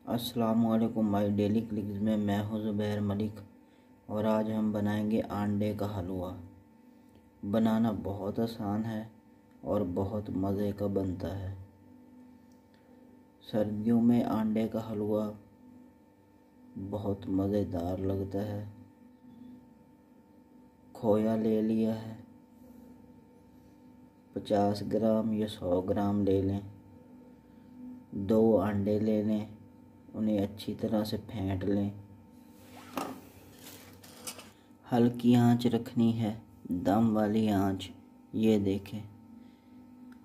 अस्सलामुअलैकुम my daily clicks में मैं हूं ज़ुबैर मलिक और आज हम बनाएंगे अंडे का हलवा। बनाना बहुत आसान है और बहुत मज़े का बनता है। सर्दियों में अंडे का हलवा बहुत मज़ेदार लगता है। खोया ले लिया है, 50 ग्राम या 100 ग्राम ले लें। 2 अंडे ले लें, उन्हें अच्छी तरह से फेंट लें। हल्की आंच रखनी है, दम वाली आंच। ये देखें,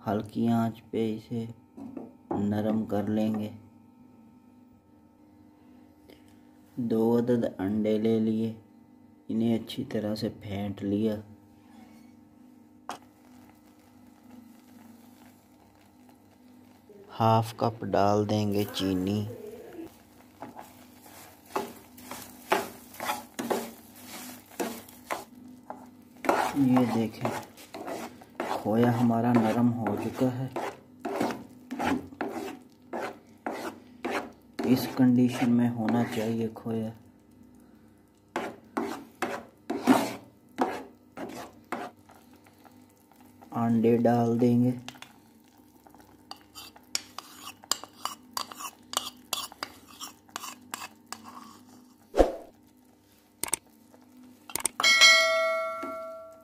हल्की आंच पे इसे नरम कर लेंगे। 2 अदद अंडे ले लिए, इन्हें अच्छी तरह से फेंट लिया। हाफ कप डाल देंगे चीनी। ये देखें, खोया हमारा नरम हो चुका है। इस कंडीशन में होना चाहिए खोया। अंडे डाल देंगे।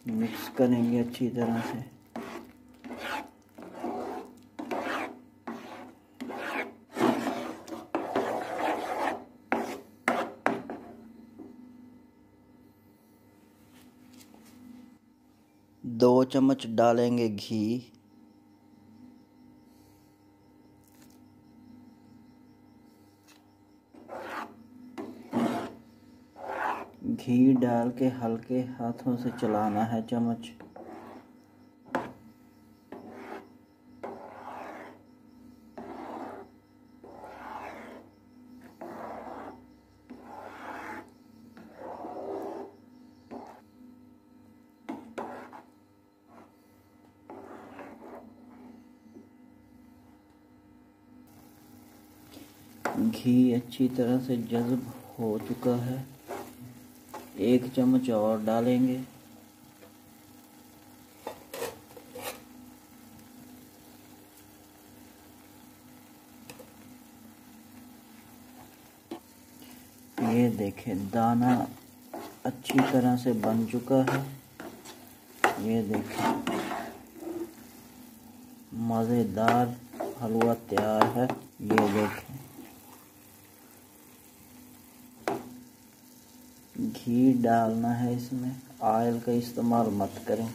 मिक्स करेंगे अच्छी तरह से। दो चम्मच डालेंगे घी। घी डाल के हल्के हाथों से चलाना है चम्मच। घी अच्छी तरह से जज़्ब हो चुका है। 1 चम्मच और डालेंगे। ये देखें, दाना अच्छी तरह से बन चुका है। ये देखें, मज़ेदार हलवा तैयार है। ये देखें, घी डालना है इसमें। ऑयल का इस्तेमाल मत करें,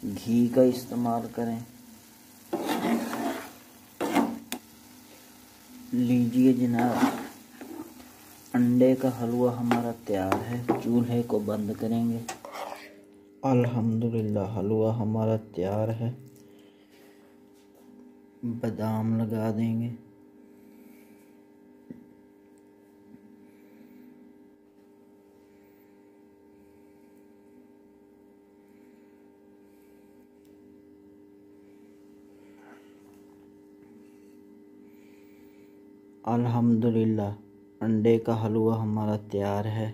घी का इस्तेमाल करें। लीजिए जनाब, अंडे का हलवा हमारा तैयार है। चूल्हे को बंद करेंगे। अल्हम्दुलिल्लाह, हलवा हमारा तैयार है। बादाम लगा देंगे। अल्हम्दुलिल्लाह, अंडे का हलवा हमारा तैयार है।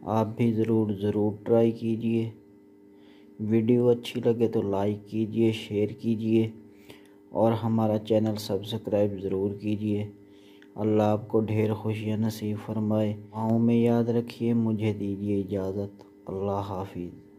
आप भी ज़रूर ट्राई कीजिए। वीडियो अच्छी लगे तो लाइक कीजिए, शेयर कीजिए और हमारा चैनल सब्सक्राइब ज़रूर कीजिए। अल्लाह आपको ढेर खुशियाँ नसीब फरमाए। दुआओं में याद रखिए। मुझे दीजिए इजाज़त। अल्लाह हाफिज़।